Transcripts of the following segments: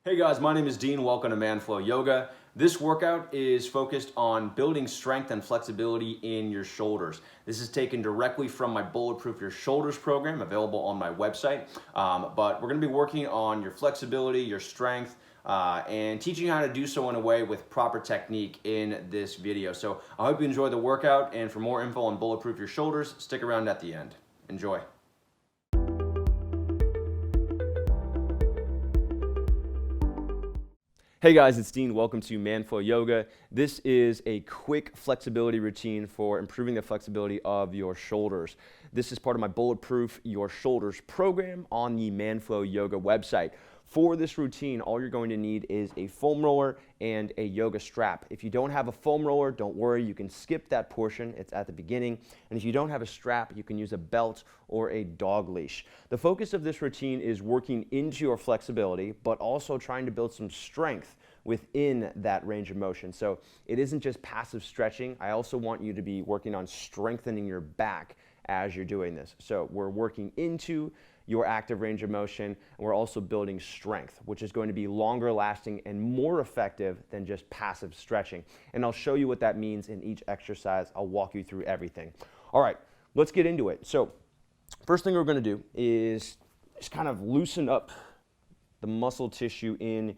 Hey guys, my name is Dean. Welcome to Manflow Yoga. This workout is focused on building strength and flexibility in your shoulders. This is taken directly from my Bulletproof Your Shoulders program, available on my website. But we're going to be working on your flexibility, your strength, and teaching you how to do so in a way with proper technique in this video. So I hope you enjoy the workout, and for more info on Bulletproof Your Shoulders, stick around at the end. Enjoy. Hey guys, it's Dean. Welcome to Manflow Yoga. This is a quick flexibility routine for improving the flexibility of your shoulders. This is part of my Bulletproof Your Shoulders program on the Manflow Yoga website. For this routine, all you're going to need is a foam roller and a yoga strap. If you don't have a foam roller, don't worry, you can skip that portion. It's at the beginning. And if you don't have a strap, you can use a belt or a dog leash. The focus of this routine is working into your flexibility, but also trying to build some strength within that range of motion. So it isn't just passive stretching. I also want you to be working on strengthening your back as you're doing this. So we're working into your active range of motion, and we're also building strength, which is going to be longer lasting and more effective than just passive stretching. And I'll show you what that means in each exercise. I'll walk you through everything. All right, let's get into it. So first thing we're gonna do is just kind of loosen up the muscle tissue in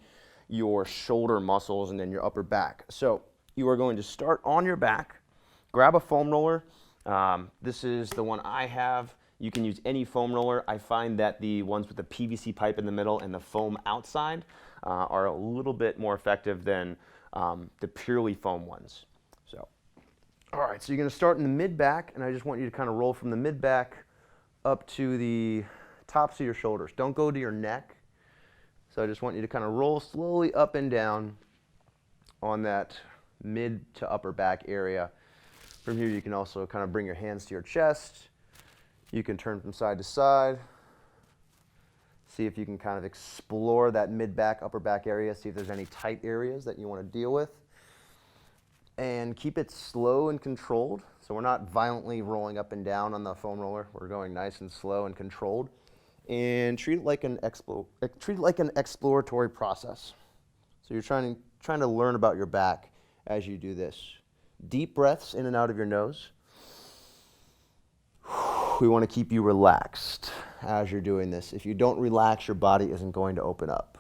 your shoulder muscles and then your upper back. So you are going to start on your back, grab a foam roller. This is the one I have. You can use any foam roller. I find that the ones with the PVC pipe in the middle and the foam outside are a little bit more effective than the purely foam ones. So, all right, so you're gonna start in the mid-back, and I just want you to kind of roll from the mid-back up to the tops of your shoulders. Don't go to your neck. So I just want you to kind of roll slowly up and down on that mid to upper back area. From here, you can also kind of bring your hands to your chest. You can turn from side to side. See if you can kind of explore that mid-back, upper back area. See if there's any tight areas that you want to deal with. And keep it slow and controlled. So we're not violently rolling up and down on the foam roller. We're going nice and slow and controlled. And treat it like an exploratory process. So you're trying to learn about your back as you do this. Deep breaths in and out of your nose. We want to keep you relaxed as you're doing this. If you don't relax, your body isn't going to open up.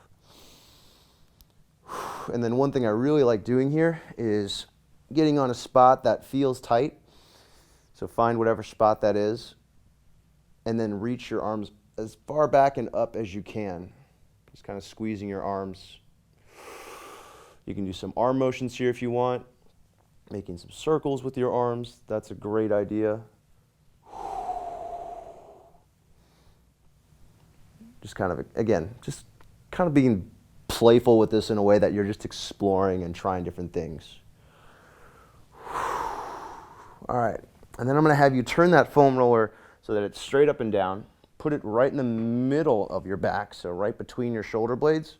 And then one thing I really like doing here is getting on a spot that feels tight. So find whatever spot that is, and then reach your arms as far back and up as you can. Just kind of squeezing your arms. You can do some arm motions here if you want. Making some circles with your arms. That's a great idea. Just kind of, again, just kind of being playful with this in a way that you're just exploring and trying different things. All right, and then I'm gonna have you turn that foam roller so that it's straight up and down. Put it right in the middle of your back, so right between your shoulder blades.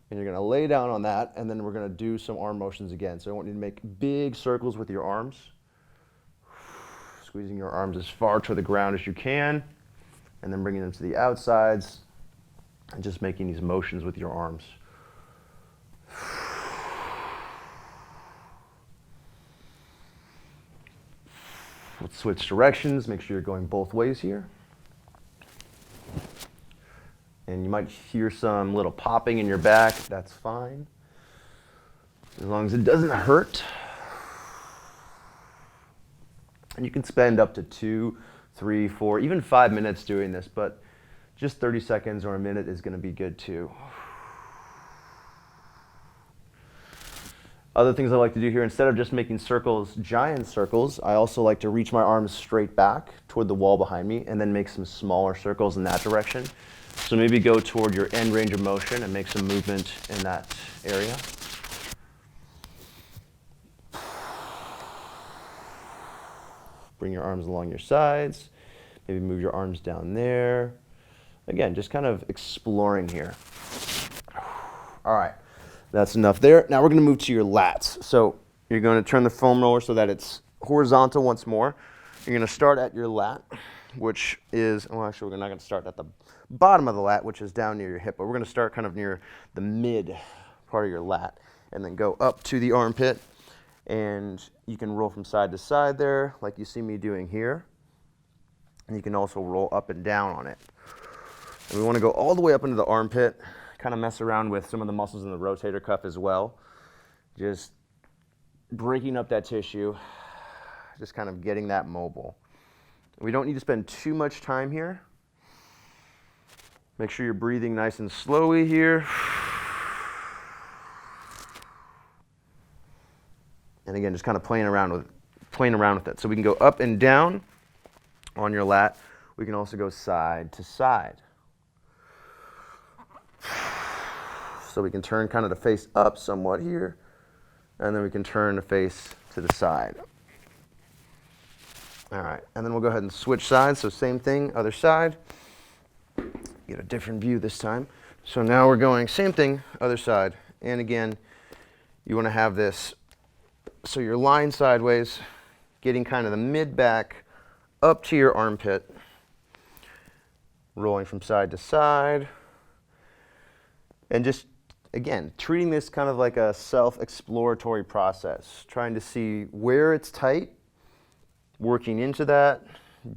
And you're gonna lay down on that, and then we're gonna do some arm motions again. So I want you to make big circles with your arms. Squeezing your arms as far to the ground as you can, and then bringing them to the outsides, and just making these motions with your arms. Let's switch directions, make sure you're going both ways here. And you might hear some little popping in your back. That's fine, as long as it doesn't hurt. And you can spend up to 2, 3, 4, even 5 minutes doing this, but just 30 seconds or a minute is going to be good too. Other things I like to do here, instead of just making circles, giant circles, I also like to reach my arms straight back toward the wall behind me and then make some smaller circles in that direction. So maybe go toward your end range of motion and make some movement in that area. Bring your arms along your sides. Maybe move your arms down there. Again, just kind of exploring here. All right, that's enough there. Now we're gonna move to your lats. So you're gonna turn the foam roller so that it's horizontal once more. You're gonna start at your lat. which is, well, actually, we're not going to start at the bottom of the lat, which is down near your hip, but we're going to start kind of near the mid part of your lat and then go up to the armpit. And you can roll from side to side there, like you see me doing here. And you can also roll up and down on it. And we want to go all the way up into the armpit, kind of mess around with some of the muscles in the rotator cuff as well. Just breaking up that tissue, just kind of getting that mobile. We don't need to spend too much time here. Make sure you're breathing nice and slowly here. And again, just kind of playing around with it. So we can go up and down on your lat. We can also go side to side. So we can turn kind of the face up somewhat here, and then we can turn the face to the side. All right, and then we'll go ahead and switch sides. So same thing, other side. Get a different view this time. So now we're going same thing, other side. And again, you want to have this so you're lying sideways, getting kind of the mid back up to your armpit, rolling from side to side, and just, again, treating this kind of like a self-exploratory process, trying to see where it's tight, working into that,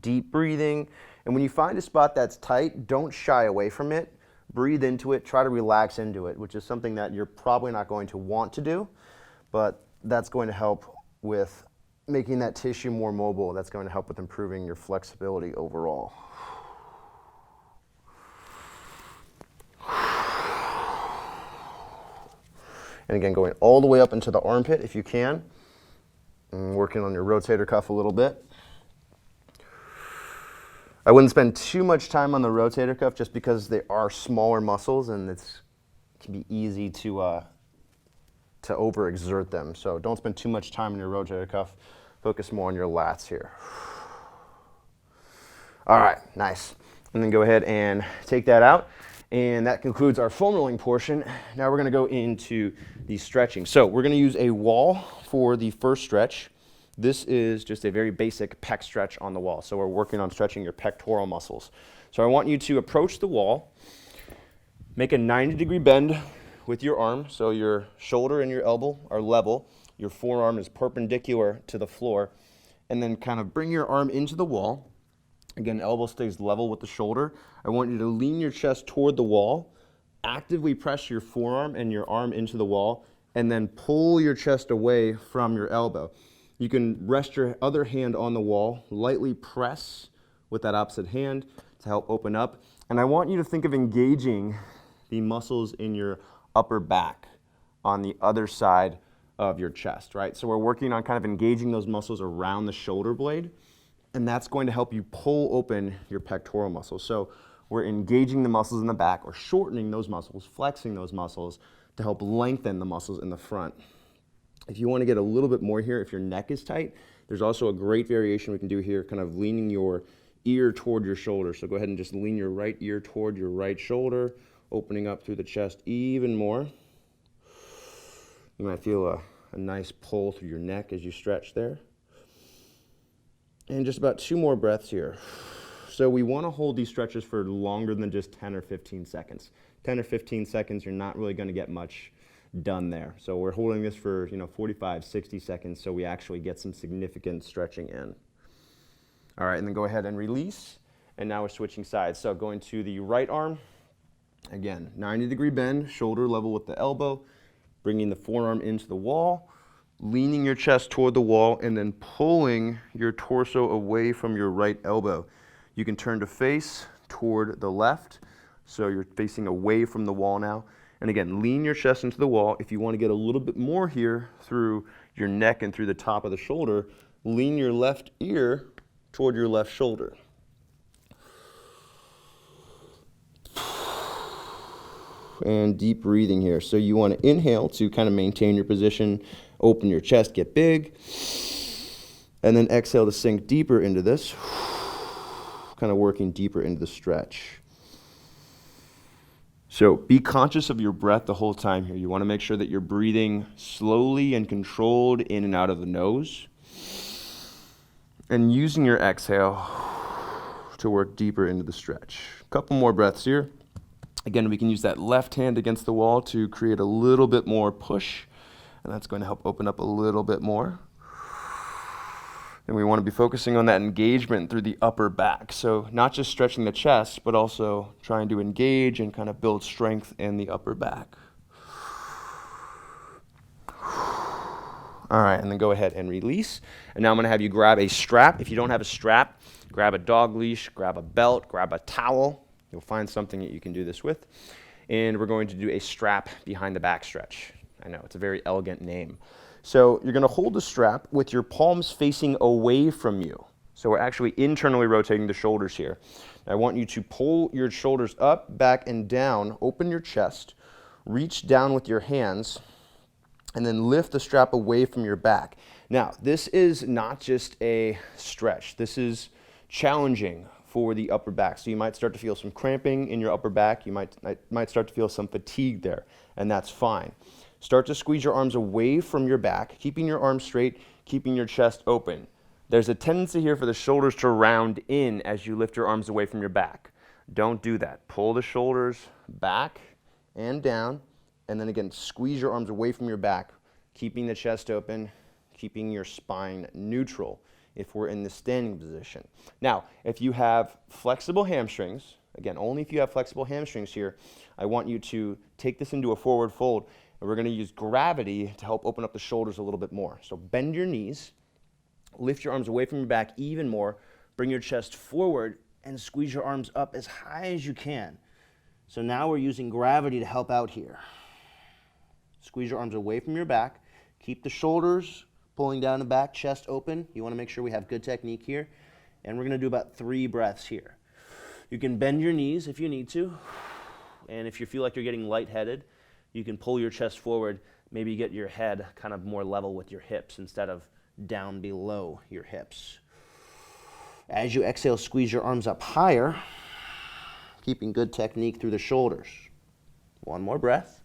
deep breathing. And when you find a spot that's tight, don't shy away from it. Breathe into it, try to relax into it, which is something that you're probably not going to want to do, but that's going to help with making that tissue more mobile. That's going to help with improving your flexibility overall. And again, going all the way up into the armpit if you can, and working on your rotator cuff a little bit. I wouldn't spend too much time on the rotator cuff just because they are smaller muscles and it can be easy to overexert them. So don't spend too much time on your rotator cuff. Focus more on your lats here. All right, nice. And then go ahead and take that out. And that concludes our foam rolling portion. Now we're gonna go into the stretching. So we're gonna use a wall for the first stretch. This is just a very basic pec stretch on the wall. So we're working on stretching your pectoral muscles. So I want you to approach the wall, make a 90-degree bend with your arm. So your shoulder and your elbow are level. Your forearm is perpendicular to the floor. And then kind of bring your arm into the wall. Again, elbow stays level with the shoulder. I want you to lean your chest toward the wall, actively press your forearm and your arm into the wall, and then pull your chest away from your elbow. You can rest your other hand on the wall, lightly press with that opposite hand to help open up. And I want you to think of engaging the muscles in your upper back on the other side of your chest, right? So we're working on kind of engaging those muscles around the shoulder blade, and that's going to help you pull open your pectoral muscles. So we're engaging the muscles in the back or shortening those muscles, flexing those muscles to help lengthen the muscles in the front. If you want to get a little bit more here, if your neck is tight, there's also a great variation we can do here, kind of leaning your ear toward your shoulder. So go ahead and just lean your right ear toward your right shoulder, opening up through the chest even more. You might feel a nice pull through your neck as you stretch there. And just about 2 more breaths here. So we want to hold these stretches for longer than just 10 or 15 seconds. 10 or 15 seconds, you're not really going to get much done there. So we're holding this for 45, 60 seconds so we actually get some significant stretching in. All right, and then go ahead and release. And now we're switching sides. So going to the right arm. Again, 90-degree bend, shoulder level with the elbow, bringing the forearm into the wall, leaning your chest toward the wall, and then pulling your torso away from your right elbow. You can turn to face toward the left, so you're facing away from the wall now. And again, lean your chest into the wall. If you want to get a little bit more here through your neck and through the top of the shoulder, lean your left ear toward your left shoulder. And deep breathing here. So you want to inhale to kind of maintain your position, open your chest, get big, and then exhale to sink deeper into this, kind of working deeper into the stretch. So be conscious of your breath the whole time here. You want to make sure that you're breathing slowly and controlled in and out of the nose, and using your exhale to work deeper into the stretch. A couple more breaths here. Again, we can use that left hand against the wall to create a little bit more push, and that's going to help open up a little bit more. And we want to be focusing on that engagement through the upper back. So not just stretching the chest, but also trying to engage and kind of build strength in the upper back. All right, and then go ahead and release. And now I'm going to have you grab a strap. If you don't have a strap, grab a dog leash, grab a belt, grab a towel. You'll find something that you can do this with. And we're going to do a strap behind the back stretch. I know, it's a very elegant name. So you're going to hold the strap with your palms facing away from you. So we're actually internally rotating the shoulders here. I want you to pull your shoulders up, back, and down, open your chest, reach down with your hands, and then lift the strap away from your back. Now, this is not just a stretch. This is challenging for the upper back. So you might start to feel some cramping in your upper back. You might start to feel some fatigue there, and that's fine. Start to squeeze your arms away from your back, keeping your arms straight, keeping your chest open. There's a tendency here for the shoulders to round in as you lift your arms away from your back. Don't do that. Pull the shoulders back and down, and then again, squeeze your arms away from your back, keeping the chest open, keeping your spine neutral if we're in the standing position. Now, if you have flexible hamstrings, again, only if you have flexible hamstrings here, I want you to take this into a forward fold, and we're going to use gravity to help open up the shoulders a little bit more. So bend your knees, lift your arms away from your back even more, bring your chest forward, and squeeze your arms up as high as you can. So now we're using gravity to help out here. Squeeze your arms away from your back. Keep the shoulders pulling down the back, chest open. You want to make sure we have good technique here. And we're going to do about 3 breaths here. You can bend your knees if you need to. And if you feel like you're getting lightheaded, you can pull your chest forward, maybe get your head kind of more level with your hips instead of down below your hips. As you exhale, squeeze your arms up higher, keeping good technique through the shoulders. 1 more breath.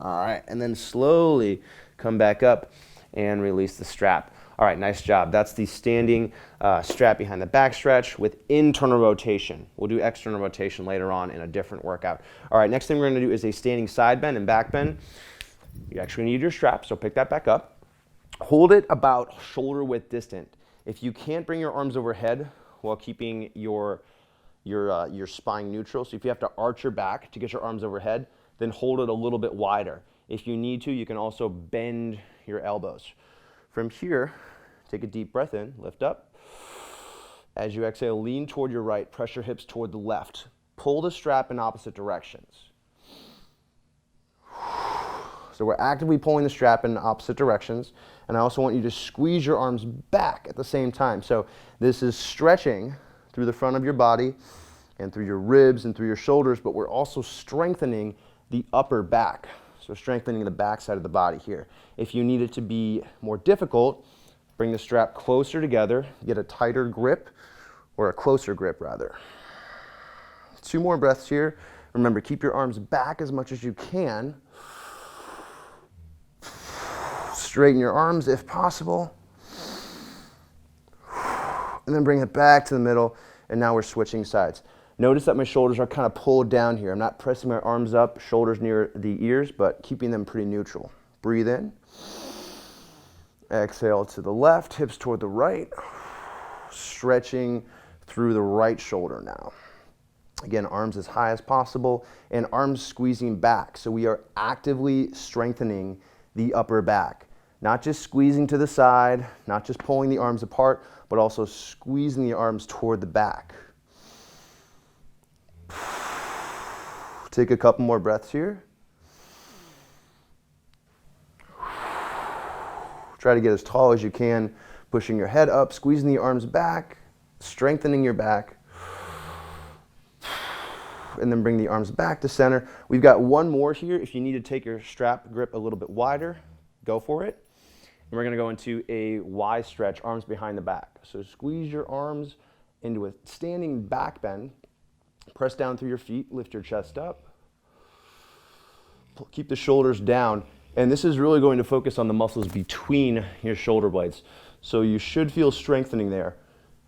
All right, and then slowly come back up and release the strap. All right, nice job. That's the standing strap behind the back stretch with internal rotation. We'll do external rotation later on in a different workout. All right, next thing we're gonna do is a standing side bend and back bend. You're actually gonna need your strap, so pick that back up. Hold it about shoulder width distant. If you can't bring your arms overhead while keeping your spine neutral, so if you have to arch your back to get your arms overhead, then hold it a little bit wider. If you need to, you can also bend your elbows. From here, take a deep breath in, lift up. As you exhale, lean toward your right, press your hips toward the left. Pull the strap in opposite directions. So we're actively pulling the strap in opposite directions, and I also want you to squeeze your arms back at the same time. So this is stretching through the front of your body and through your ribs and through your shoulders, but we're also strengthening the upper back, so strengthening the back side of the body here. If you need it to be more difficult, bring the strap closer together, get a tighter grip, or a closer grip rather. 2 more breaths here. Remember, keep your arms back as much as you can. Straighten your arms if possible. And then bring it back to the middle, and now we're switching sides. Notice that my shoulders are kind of pulled down here. I'm not pressing my arms up, shoulders near the ears, but keeping them pretty neutral. Breathe in. Exhale to the left, hips toward the right. Stretching through the right shoulder now. Again, arms as high as possible and arms squeezing back. So we are actively strengthening the upper back. Not just squeezing to the side, not just pulling the arms apart, but also squeezing the arms toward the back. Take a couple more breaths here. Try to get as tall as you can, pushing your head up, squeezing the arms back, strengthening your back. And then bring the arms back to center. We've got 1 more here. If you need to take your strap grip a little bit wider, go for it. And we're going to go into a Y stretch, arms behind the back. So squeeze your arms into a standing back bend. Press down through your feet, lift your chest up. Keep the shoulders down. And this is really going to focus on the muscles between your shoulder blades. So you should feel strengthening there.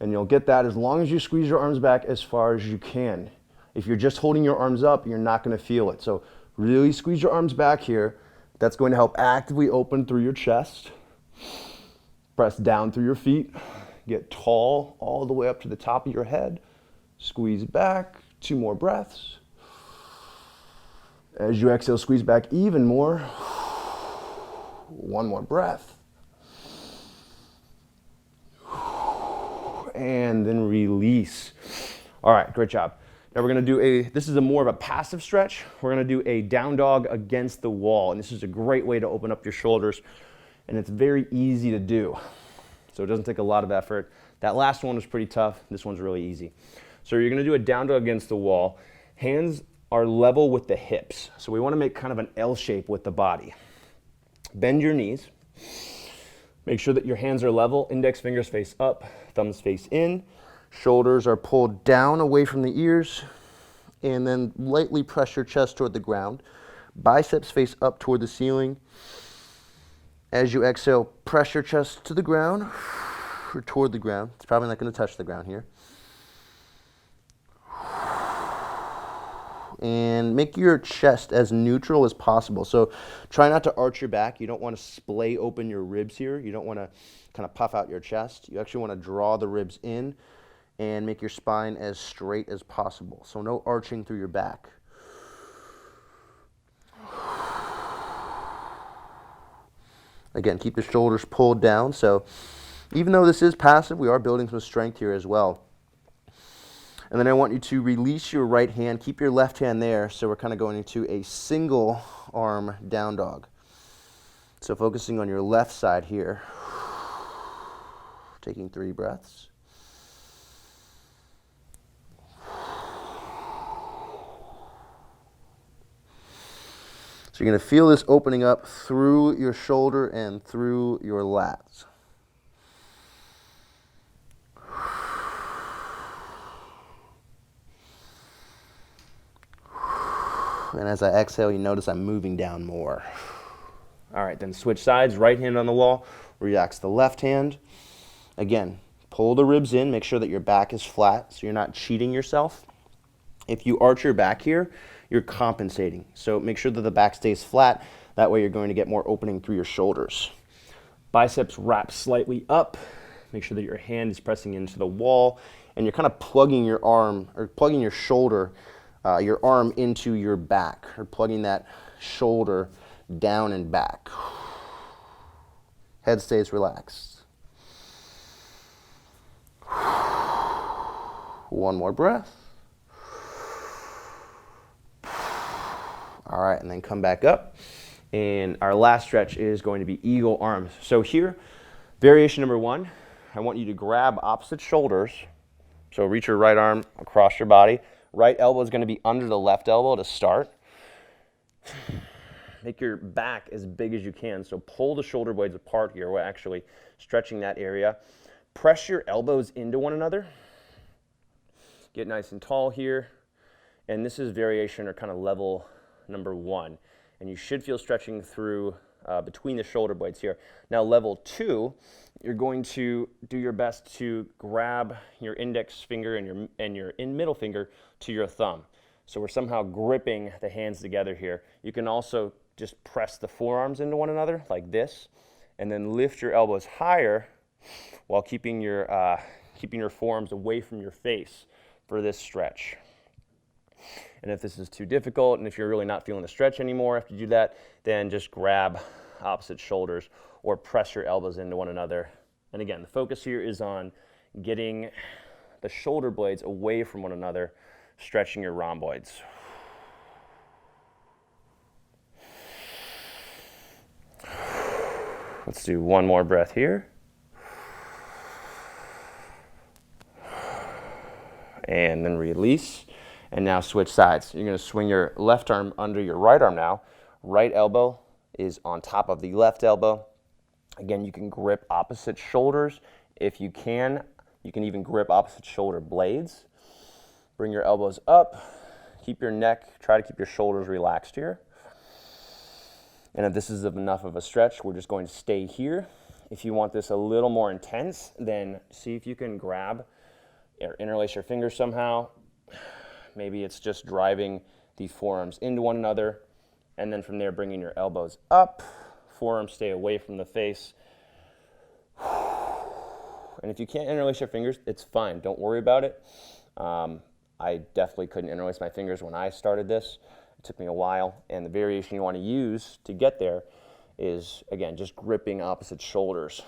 And you'll get that as long as you squeeze your arms back as far as you can. If you're just holding your arms up, you're not going to feel it. So really squeeze your arms back here. That's going to help actively open through your chest. Press down through your feet. Get tall all the way up to the top of your head. Squeeze back. 2 more breaths. As you exhale, squeeze back even more. 1 more breath. And then release. All right, great job. Now we're gonna do this is more of a passive stretch. We're gonna do a down dog against the wall. And this is a great way to open up your shoulders. And it's very easy to do. So it doesn't take a lot of effort. That last one was pretty tough. This one's really easy. So you're gonna do a down dog against the wall. Hands are level with the hips. So we wanna make kind of an L shape with the body. Bend your knees. Make sure that your hands are level, index fingers face up, thumbs face in, shoulders are pulled down away from the ears, and then lightly press your chest toward the ground. Biceps face up toward the ceiling. As you exhale, press your chest to the ground, or toward the ground. It's probably not going to touch the ground here. And make your chest as neutral as possible. So try not to arch your back. You don't want to splay open your ribs here. You don't want to kind of puff out your chest. You actually want to draw the ribs in and make your spine as straight as possible. So no arching through your back. Again, keep the shoulders pulled down. So even though this is passive, we are building some strength here as well. And then I want you to release your right hand, keep your left hand there, so we're kind of going into a single arm down dog. So focusing on your left side here. Taking 3 breaths. So you're going to feel this opening up through your shoulder and through your lats. And as I exhale, you notice I'm moving down more. All right, then switch sides, right hand on the wall, relax the left hand. Again, pull the ribs in, make sure that your back is flat so you're not cheating yourself. If you arch your back here, you're compensating. So make sure that the back stays flat. That way you're going to get more opening through your shoulders. Biceps wrap slightly up. Make sure that your hand is pressing into the wall and you're kind of plugging your arm or plugging your shoulder your arm into your back, or plugging that shoulder down and back. Head stays relaxed. 1 more breath. All right, and then come back up. And our last stretch is going to be eagle arms. So here, variation number 1, I want you to grab opposite shoulders. So reach your right arm across your body. Right elbow is going to be under the left elbow to start. Make your back as big as you can. So pull the shoulder blades apart here. We're actually stretching that area. Press your elbows into one another. Get nice and tall here. And this is variation or kind of level number 1. And you should feel stretching through between the shoulder blades here. Now level 2, you're going to do your best to grab your index finger and your middle finger to your thumb. So we're somehow gripping the hands together here. You can also just press the forearms into one another like this, and then lift your elbows higher while keeping your forearms away from your face for this stretch. And if this is too difficult, and if you're really not feeling the stretch anymore after you do that, then just grab opposite shoulders or press your elbows into one another. And again, the focus here is on getting the shoulder blades away from one another, stretching your rhomboids. Let's do 1 more breath here. And then release. And now switch sides. You're going to swing your left arm under your right arm now. Right elbow is on top of the left elbow. Again, you can grip opposite shoulders. If you can even grip opposite shoulder blades. Bring your elbows up. Keep your neck, try to keep your shoulders relaxed here. And if this is enough of a stretch, we're just going to stay here. If you want this a little more intense, then see if you can grab or interlace your fingers somehow. Maybe it's just driving the forearms into one another, and then from there bringing your elbows up. Forearms stay away from the face. And if you can't interlace your fingers, it's fine. Don't worry about it. I definitely couldn't interlace my fingers when I started this. It took me a while, and the variation you want to use to get there is, again, just gripping opposite shoulders.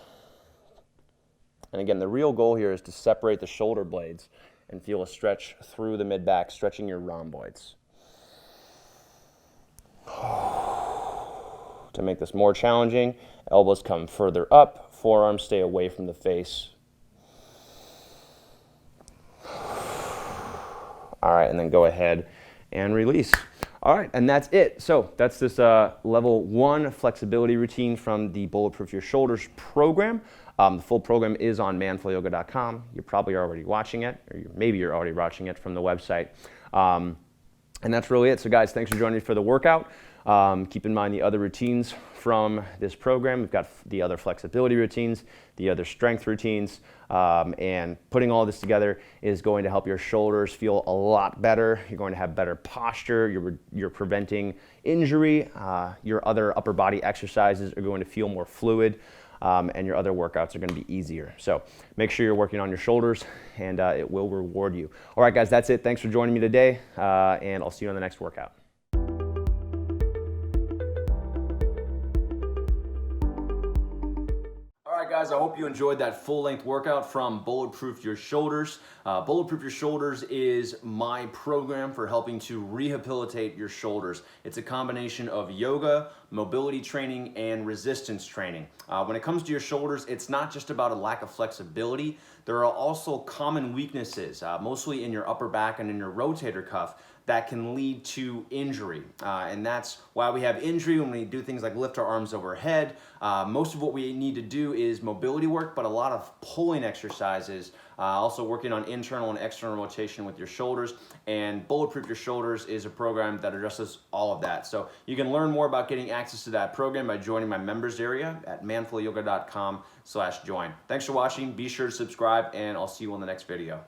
And again, the real goal here is to separate the shoulder blades and feel a stretch through the mid-back, stretching your rhomboids. To make this more challenging, elbows come further up, forearms stay away from the face. All right, and then go ahead and release. All right, and that's it. So that's this level 1 flexibility routine from the Bulletproof Your Shoulders program. The full program is on manfulyoga.com. You're probably already watching it, or maybe you're already watching it from the website. And that's really it. So guys, thanks for joining me for the workout. Keep in mind the other routines from this program. We've got the other flexibility routines, the other strength routines, and putting all this together is going to help your shoulders feel a lot better. You're going to have better posture. You're preventing injury. Your other upper body exercises are going to feel more fluid. And your other workouts are going to be easier. So make sure you're working on your shoulders, and it will reward you. All right, guys, that's it. Thanks for joining me today, and I'll see you on the next workout. All right, guys, I hope you enjoyed that full-length workout from Bulletproof Your Shoulders. Bulletproof Your Shoulders is my program for helping to rehabilitate your shoulders. It's a combination of yoga, mobility training, and resistance training. When it comes to your shoulders, it's not just about a lack of flexibility. There are also common weaknesses, mostly in your upper back and in your rotator cuff, that can lead to injury. And that's why we have injury when we do things like lift our arms overhead. Most of what we need to do is mobility work, but a lot of pulling exercises, also working on internal and external rotation with your shoulders. And Bulletproof Your Shoulders is a program that addresses all of that. So you can learn more about getting access to that program by joining my members area at manfulyoga.com/join. Thanks for watching. Be sure to subscribe, and I'll see you on the next video.